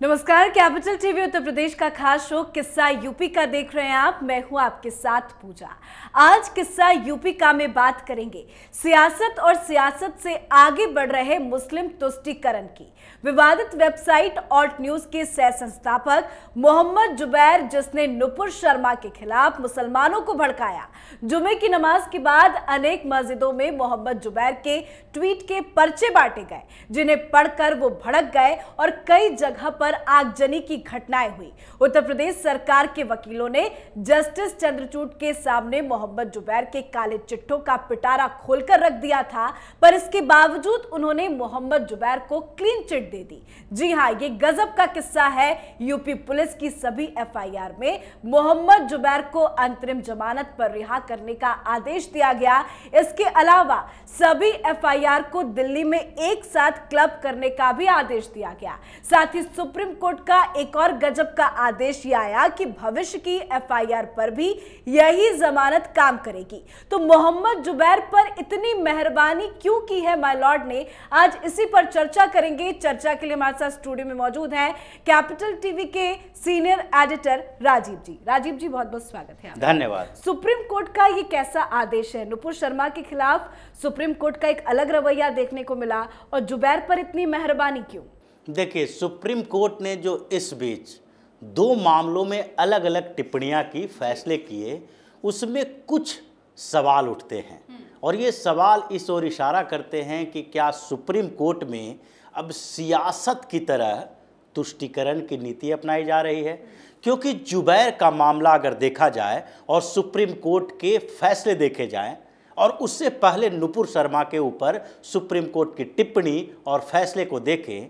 नमस्कार, capital TV Uttar Pradesh का खास शो किस्सा यूपी का देख रहे हैं आप। मैं हूं आपके साथ पूजा। आज किस्सा यूपी का में बात करेंगे सियासत और सियासत से आगे बढ़ रहे मुस्लिम तुष्टीकरण की। विवादित वेबसाइट ऑल्ट न्यूज के सह संस्थापक मोहम्मद जुबैर, जिसने नुपुर शर्मा के खिलाफ मुसलमानों को भड़काया। जुमे की नमाज के बाद अनेक मस्जिदों में मोहम्मद जुबैर के ट्वीट के पर्चे बांटे गए, जिन्हें पढ़कर वो भड़क गए और कई जगह पर आगजनी की घटनाएं हुई। उत्तर प्रदेश सरकार के वकीलों ने जस्टिस चंद्रचूड़ के सामने मोहम्मद जुबैर के काले चिट्ठों का पिटारा खोलकर रख दिया था, पर इसके बावजूद उन्होंने मोहम्मद जुबैर को क्लीन चिट दे दी। जी हां, ये गजब का किस्सा है। यूपी पुलिस की सभी एफआईआर में मोहम्मद जुबैर को अंतरिम जमानत पर रिहा करने का आदेश दिया गया। इसके अलावा सभी एफआईआर को दिल्ली में एक साथ क्लब करने का भी आदेश दिया गया। साथ ही सुप्रीम कोर्ट का एक और गजब का आदेश ये आया कि भविष्य की एफआईआर पर भी यही जमानत काम करेगी। तो मोहम्मद जुबैर पर इतनी मेहरबानी क्यों की है माय लॉर्ड ने, आज इसी पर चर्चा करेंगे। चर्चा के लिए हमारे साथ स्टूडियो में मौजूद हैं कैपिटल टीवी के सीनियर एडिटर राजीव जी। राजीव जी, बहुत बहुत स्वागत है। धन्यवाद। सुप्रीम कोर्ट का ये कैसा आदेश है? नुपुर शर्मा के खिलाफ सुप्रीम कोर्ट का एक अलग रवैया देखने को मिला, और जुबैर पर इतनी मेहरबानी क्यों? देखिए, सुप्रीम कोर्ट ने जो इस बीच दो मामलों में अलग अलग टिप्पणियां की, फैसले किए, उसमें कुछ सवाल उठते हैं। और ये सवाल इस ओर इशारा करते हैं कि क्या सुप्रीम कोर्ट में अब सियासत की तरह तुष्टीकरण की नीति अपनाई जा रही है? क्योंकि जुबैर का मामला अगर देखा जाए और सुप्रीम कोर्ट के फैसले देखे जाएं, और उससे पहले नुपुर शर्मा के ऊपर सुप्रीम कोर्ट की टिप्पणी और फैसले को देखें,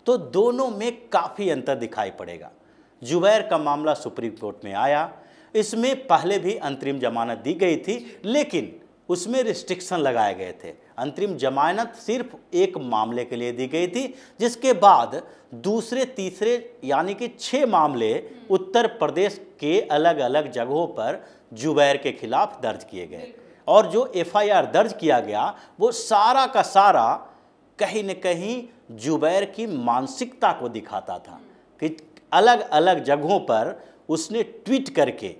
तो दोनों में काफ़ी अंतर दिखाई पड़ेगा। जुबैर का मामला सुप्रीम कोर्ट में आया, इसमें पहले भी अंतरिम जमानत दी गई थी, लेकिन उसमें रिस्ट्रिक्शन लगाए गए थे। अंतरिम जमानत सिर्फ एक मामले के लिए दी गई थी, जिसके बाद दूसरे तीसरे यानी कि 6 मामले उत्तर प्रदेश के अलग अलग जगहों पर जुबैर के खिलाफ दर्ज किए गए। और जो एफआईआर दर्ज किया गया वो सारा का सारा कहीं न कहीं जुबैर की मानसिकता को दिखाता था कि अलग अलग जगहों पर उसने ट्वीट करके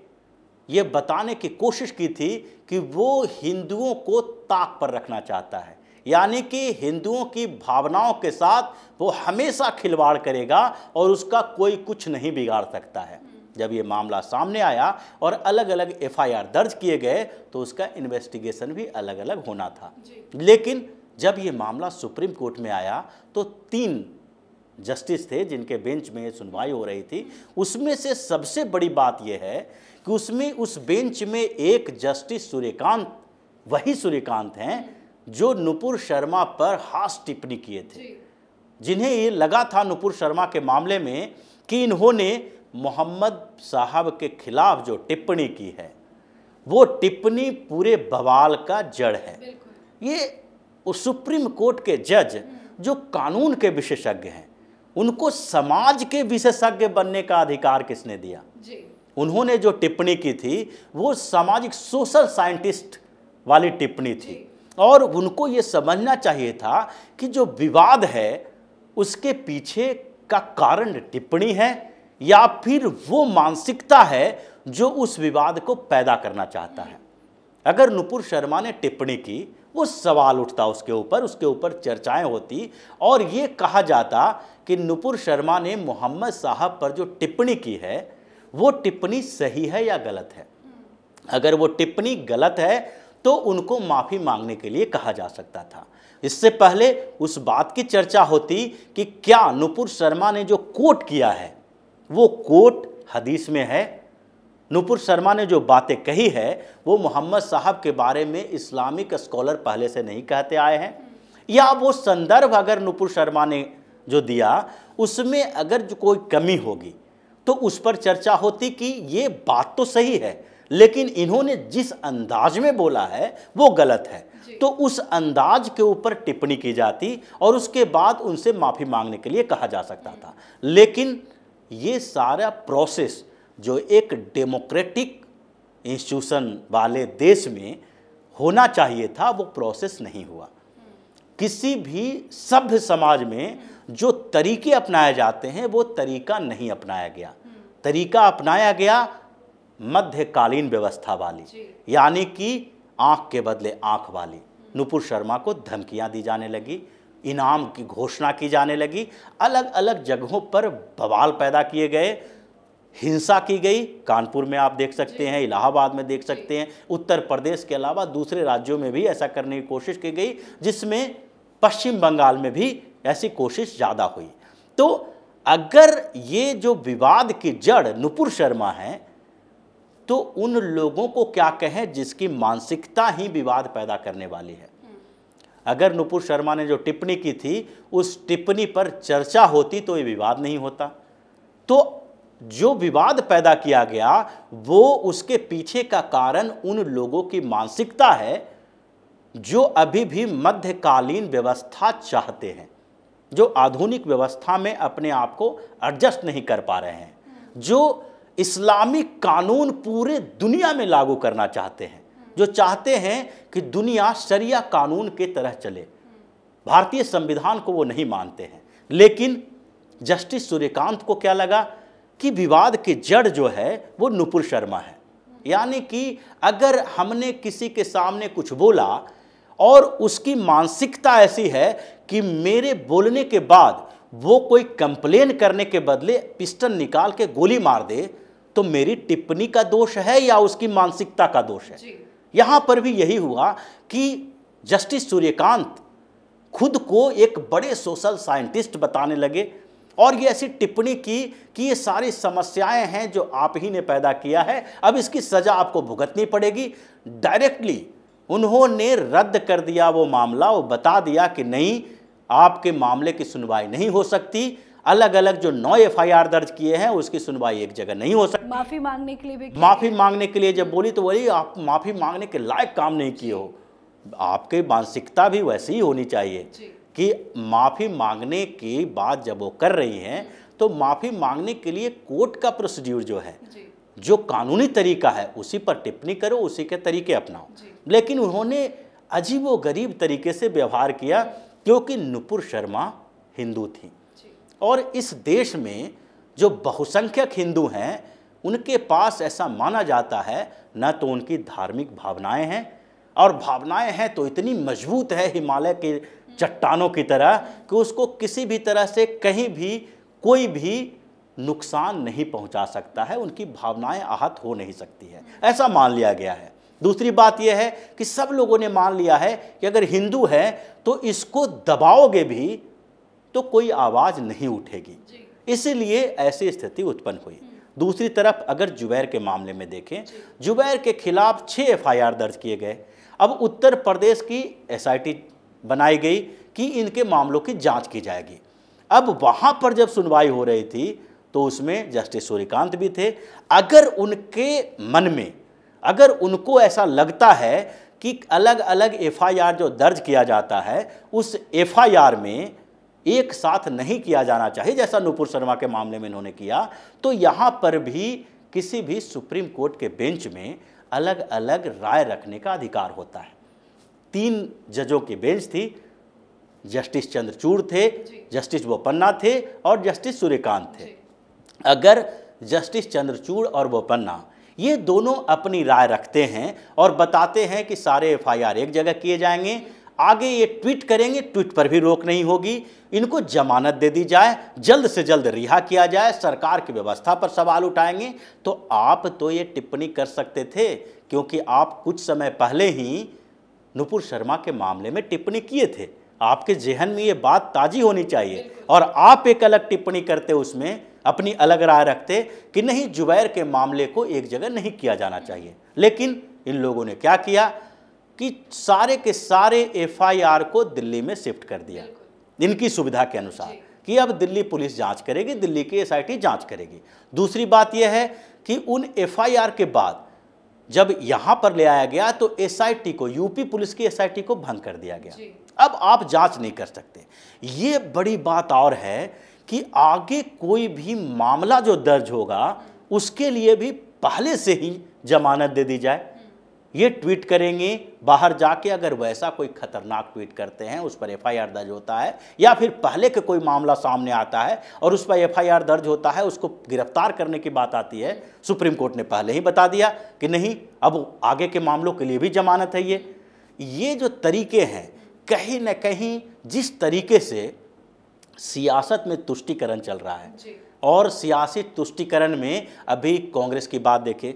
ये बताने की कोशिश की थी कि वो हिंदुओं को ताक पर रखना चाहता है, यानी कि हिंदुओं की भावनाओं के साथ वो हमेशा खिलवाड़ करेगा और उसका कोई कुछ नहीं बिगाड़ सकता है। जब ये मामला सामने आया और अलग अलग एफआईआर दर्ज किए गए, तो उसका इन्वेस्टिगेशन भी अलग अलग होना था। लेकिन जब ये मामला सुप्रीम कोर्ट में आया तो 3 जस्टिस थे जिनके बेंच में सुनवाई हो रही थी। उसमें से सबसे बड़ी बात यह है कि उसमें उस बेंच में एक जस्टिस सूर्यकांत, वही सूर्यकांत हैं जो नुपुर शर्मा पर हास्य टिप्पणी किए थे, जिन्हें ये लगा था नुपुर शर्मा के मामले में कि इन्होंने मोहम्मद साहब के खिलाफ जो टिप्पणी की है वो टिप्पणी पूरे बवाल का जड़ है। ये उस सुप्रीम कोर्ट के जज जो कानून के विशेषज्ञ हैं, उनको समाज के विशेषज्ञ बनने का अधिकार किसने दिया? उन्होंने जो टिप्पणी की थी वो सामाजिक सोशल साइंटिस्ट वाली टिप्पणी थी, और उनको ये समझना चाहिए था कि जो विवाद है उसके पीछे का कारण टिप्पणी है या फिर वो मानसिकता है जो उस विवाद को पैदा करना चाहता है। अगर नुपुर शर्मा ने टिप्पणी की, वो सवाल उठता उसके ऊपर चर्चाएं होती और ये कहा जाता कि नुपुर शर्मा ने मोहम्मद साहब पर जो टिप्पणी की है वो टिप्पणी सही है या गलत है। अगर वो टिप्पणी गलत है तो उनको माफ़ी मांगने के लिए कहा जा सकता था। इससे पहले उस बात की चर्चा होती कि क्या नुपुर शर्मा ने जो कोट किया है वो कोट हदीस में है, नुपुर शर्मा ने जो बातें कही है वो मोहम्मद साहब के बारे में इस्लामिक स्कॉलर पहले से नहीं कहते आए हैं, या वो संदर्भ अगर नुपुर शर्मा ने जो दिया उसमें अगर जो कोई कमी होगी तो उस पर चर्चा होती कि ये बात तो सही है लेकिन इन्होंने जिस अंदाज में बोला है वो गलत है, तो उस अंदाज के ऊपर टिप्पणी की जाती और उसके बाद उनसे माफ़ी मांगने के लिए कहा जा सकता था। लेकिन ये सारा प्रोसेस जो एक डेमोक्रेटिक इंस्टीट्यूशन वाले देश में होना चाहिए था वो प्रोसेस नहीं हुआ। किसी भी सभ्य समाज में जो तरीके अपनाए जाते हैं वो तरीका नहीं अपनाया गया। तरीका अपनाया गया मध्यकालीन व्यवस्था वाली, यानी कि आंख के बदले आंख वाली। नुपुर शर्मा को धमकियां दी जाने लगी, इनाम की घोषणा की जाने लगी, अलग अलग जगहों पर बवाल पैदा किए गए, हिंसा की गई। कानपुर में आप देख सकते हैं, इलाहाबाद में देख सकते हैं, उत्तर प्रदेश के अलावा दूसरे राज्यों में भी ऐसा करने की कोशिश की गई, जिसमें पश्चिम बंगाल में भी ऐसी कोशिश ज़्यादा हुई। तो अगर ये जो विवाद की जड़ नुपुर शर्मा है, तो उन लोगों को क्या कहें जिसकी मानसिकता ही विवाद पैदा करने वाली है। अगर नुपुर शर्मा ने जो टिप्पणी की थी, उस टिप्पणी पर चर्चा होती तो ये विवाद नहीं होता। तो जो विवाद पैदा किया गया वो उसके पीछे का कारण उन लोगों की मानसिकता है जो अभी भी मध्यकालीन व्यवस्था चाहते हैं, जो आधुनिक व्यवस्था में अपने आप को एडजस्ट नहीं कर पा रहे हैं, जो इस्लामिक कानून पूरे दुनिया में लागू करना चाहते हैं, जो चाहते हैं कि दुनिया शरिया कानून के तरह चले। भारतीय संविधान को वो नहीं मानते हैं। लेकिन जस्टिस सूर्यकांत को क्या लगा कि विवाद की जड़ जो है वो नुपुर शर्मा है, यानी कि अगर हमने किसी के सामने कुछ बोला और उसकी मानसिकता ऐसी है कि मेरे बोलने के बाद वो कोई कंप्लेन करने के बदले पिस्टल निकाल के गोली मार दे, तो मेरी टिप्पणी का दोष है या उसकी मानसिकता का दोष है। यहां पर भी यही हुआ कि जस्टिस सूर्यकांत खुद को एक बड़े सोशल साइंटिस्ट बताने लगे और ये ऐसी टिप्पणी की कि ये सारी समस्याएं हैं जो आप ही ने पैदा किया है, अब इसकी सजा आपको भुगतनी पड़ेगी। डायरेक्टली उन्होंने रद्द कर दिया वो मामला, वो बता दिया कि नहीं, आपके मामले की सुनवाई नहीं हो सकती। अलग अलग जो 9 एफआईआर दर्ज किए हैं उसकी सुनवाई एक जगह नहीं हो सकती। माफी मांगने के लिए भी, माफी मांगने के लिए जब बोली तो बोली आप माफी मांगने के लायक काम नहीं किए हो। आपकी मानसिकता भी वैसी ही होनी चाहिए कि माफी मांगने की बात जब वो कर रही हैं तो माफी मांगने के लिए कोर्ट का प्रोसीड्यूर जो है, जो कानूनी तरीका है, उसी पर टिप्पणी करो, उसी के तरीके अपनाओ। लेकिन उन्होंने अजीबोगरीब तरीके से व्यवहार किया, क्योंकि नुपुर शर्मा हिंदू थी और इस देश में जो बहुसंख्यक हिंदू हैं उनके पास ऐसा माना जाता है न तो उनकी धार्मिक भावनाएं हैं, और भावनाएं हैं तो इतनी मजबूत है हिमालय के चट्टानों की तरह कि उसको किसी भी तरह से कहीं भी कोई भी नुकसान नहीं पहुंचा सकता है, उनकी भावनाएं आहत हो नहीं सकती है, ऐसा मान लिया गया है। दूसरी बात यह है कि सब लोगों ने मान लिया है कि अगर हिंदू है तो इसको दबाओगे भी तो कोई आवाज़ नहीं उठेगी, इसीलिए ऐसी स्थिति उत्पन्न हुई। दूसरी तरफ अगर जुबैर के मामले में देखें, जुबैर के खिलाफ 6 एफआईआर दर्ज किए गए। अब उत्तर प्रदेश की एसआईटी बनाई गई कि इनके मामलों की जांच की जाएगी। अब वहाँ पर जब सुनवाई हो रही थी तो उसमें जस्टिस सूर्यकांत भी थे। अगर उनके मन में, अगर उनको ऐसा लगता है कि अलग अलग एफआईआर जो दर्ज किया जाता है उस एफआईआर में एक साथ नहीं किया जाना चाहिए, जैसा नुपुर शर्मा के मामले में इन्होंने किया, तो यहाँ पर भी किसी भी सुप्रीम कोर्ट के बेंच में अलग अलग राय रखने का अधिकार होता है। 3 जजों की बेंच थी, जस्टिस चंद्रचूड़ थे, जस्टिस बोपन्ना थे और जस्टिस सूर्यकांत थे। अगर जस्टिस चंद्रचूड़ और बोपन्ना ये दोनों अपनी राय रखते हैं और बताते हैं कि सारे एफआईआर एक जगह किए जाएंगे, आगे ये ट्वीट करेंगे, ट्वीट पर भी रोक नहीं होगी, इनको जमानत दे दी जाए, जल्द से जल्द रिहा किया जाए, सरकार की व्यवस्था पर सवाल उठाएंगे, तो आप तो ये टिप्पणी कर सकते थे, क्योंकि आप कुछ समय पहले ही नुपुर शर्मा के मामले में टिप्पणी किए थे। आपके जहन में ये बात ताजी होनी चाहिए और आप एक अलग टिप्पणी करते, उसमें अपनी अलग राय रखते कि नहीं, जुबैर के मामले को एक जगह नहीं किया जाना चाहिए। लेकिन इन लोगों ने क्या किया कि सारे के सारे एफआईआर को दिल्ली में शिफ्ट कर दिया, इनकी सुविधा के अनुसार, कि अब दिल्ली पुलिस जांच करेगी, दिल्ली की एसआईटी जांच करेगी। दूसरी बात यह है कि उन एफआईआर के बाद जब यहां पर ले आया गया तो एसआईटी को, यूपी पुलिस की एसआईटी को भंग कर दिया गया। अब आप जांच नहीं कर सकते। ये बड़ी बात और है कि आगे कोई भी मामला जो दर्ज होगा उसके लिए भी पहले से ही जमानत दे दी जाए। ये ट्वीट करेंगे, बाहर जाके अगर वैसा कोई खतरनाक ट्वीट करते हैं उस पर एफआईआर दर्ज होता है, या फिर पहले के कोई मामला सामने आता है और उस पर एफआईआर दर्ज होता है, उसको गिरफ्तार करने की बात आती है, सुप्रीम कोर्ट ने पहले ही बता दिया कि नहीं, अब आगे के मामलों के लिए भी जमानत है। ये जो तरीके हैं, कहीं न कहीं जिस तरीके से सियासत में तुष्टीकरण चल रहा है, और सियासी तुष्टीकरण में अभी कांग्रेस की बात देखें,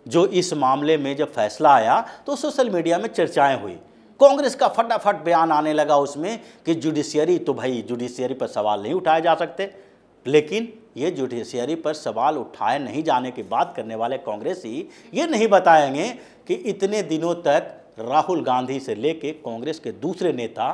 जो इस मामले में जब फैसला आया तो सोशल मीडिया में चर्चाएं हुई, कांग्रेस का फटाफट बयान आने लगा उसमें कि जुडिशियरी, तो भाई जुडिशियरी पर सवाल नहीं उठाए जा सकते। लेकिन ये जुडिशियरी पर सवाल उठाए नहीं जाने की बात करने वाले कांग्रेसी ये नहीं बताएंगे कि इतने दिनों तक राहुल गांधी से लेके कांग्रेस के दूसरे नेता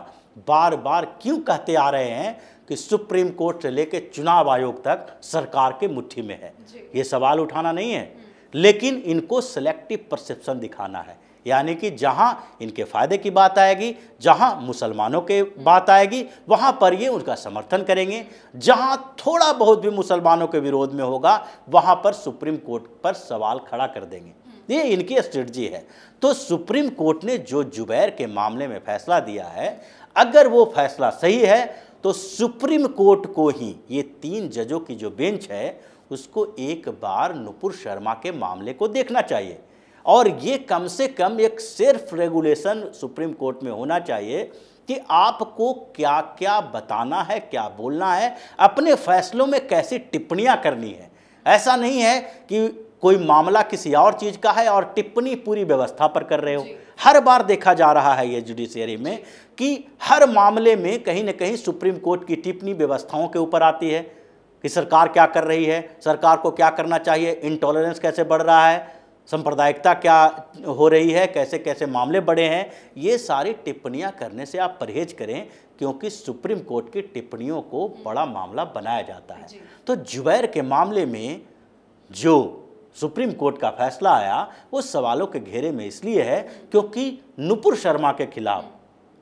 बार बार क्यों कहते आ रहे हैं कि सुप्रीम कोर्ट से लेके चुनाव आयोग तक सरकार के मुट्ठी में है। ये सवाल उठाना नहीं है, लेकिन इनको सेलेक्टिव परसेप्शन दिखाना है, यानी कि जहां इनके फायदे की बात आएगी, जहां मुसलमानों के बात आएगी, वहां पर ये उनका समर्थन करेंगे, जहां थोड़ा बहुत भी मुसलमानों के विरोध में होगा वहां पर सुप्रीम कोर्ट पर सवाल खड़ा कर देंगे। ये इनकी स्ट्रेटजी है। तो सुप्रीम कोर्ट ने जो जुबैर के मामले में फैसला दिया है, अगर वो फैसला सही है तो सुप्रीम कोर्ट को ही, ये 3 जजों की जो बेंच है, उसको एक बार नुपुर शर्मा के मामले को देखना चाहिए, और ये कम से कम एक सेल्फ रेगुलेशन सुप्रीम कोर्ट में होना चाहिए कि आपको क्या क्या बताना है, क्या बोलना है, अपने फैसलों में कैसी टिप्पणियां करनी है। ऐसा नहीं है कि कोई मामला किसी और चीज़ का है और टिप्पणी पूरी व्यवस्था पर कर रहे हो। हर बार देखा जा रहा है ये जुडिशियरी में कि हर मामले में कहीं ना कहीं सुप्रीम कोर्ट की टिप्पणी व्यवस्थाओं के ऊपर आती है कि सरकार क्या कर रही है, सरकार को क्या करना चाहिए, इंटॉलरेंस कैसे बढ़ रहा है, सांप्रदायिकता क्या हो रही है, कैसे कैसे मामले बढ़े हैं। ये सारी टिप्पणियां करने से आप परहेज करें, क्योंकि सुप्रीम कोर्ट की टिप्पणियों को बड़ा मामला बनाया जाता है। तो जुबैर के मामले में जो सुप्रीम कोर्ट का फैसला आया वो सवालों के घेरे में इसलिए है क्योंकि नुपुर शर्मा के खिलाफ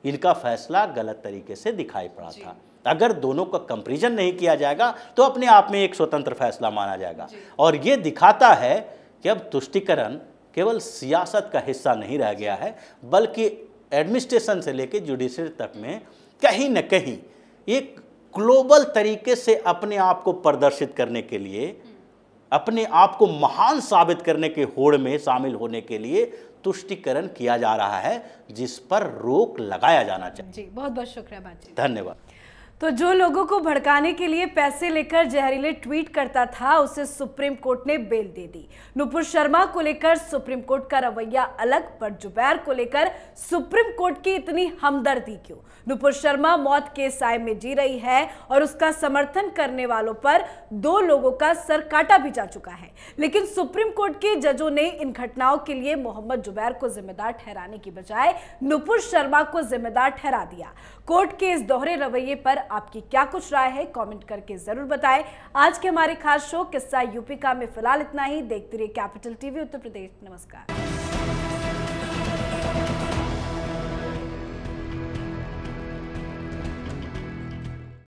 इनका फैसला गलत तरीके से दिखाई पड़ा था। अगर दोनों का कंपैरिजन नहीं किया जाएगा तो अपने आप में एक स्वतंत्र फैसला माना जाएगा, और ये दिखाता है कि अब तुष्टीकरण केवल सियासत का हिस्सा नहीं रह गया है, बल्कि एडमिनिस्ट्रेशन से लेकर जुडिशरी तक में कहीं न कहीं एक ग्लोबल तरीके से अपने आप को प्रदर्शित करने के लिए, अपने आप को महान साबित करने के होड़ में शामिल होने के लिए तुष्टीकरण किया जा रहा है, जिस पर रोक लगाया जाना चाहिए। जी, बहुत बहुत शुक्रिया बातचीत। धन्यवाद। तो जो लोगों को भड़काने के लिए पैसे लेकर जहरीले ट्वीट करता था, उसे सुप्रीम कोर्ट ने बेल दे दी। नुपुर शर्मा को लेकर सुप्रीम कोर्ट का रवैया अलग, पर जुबैर को लेकर सुप्रीम कोर्ट की इतनी हमदर्दी क्यों? नुपुर शर्मा मौत के साए में जी रही है और उसका समर्थन करने वालों पर 2 लोगों का सर काटा भी जा चुका है, लेकिन सुप्रीम कोर्ट के जजों ने इन घटनाओं के लिए मोहम्मद जुबैर को जिम्मेदार ठहराने की बजाय नुपुर शर्मा को जिम्मेदार ठहरा दिया। कोर्ट के इस दोहरे रवैये पर आपकी क्या कुछ राय है, कमेंट करके जरूर बताएं। आज के हमारे खास शो किस्सा यूपी का में फिलहाल इतना ही। देखते रहिए कैपिटल टीवी उत्तर प्रदेश। नमस्कार।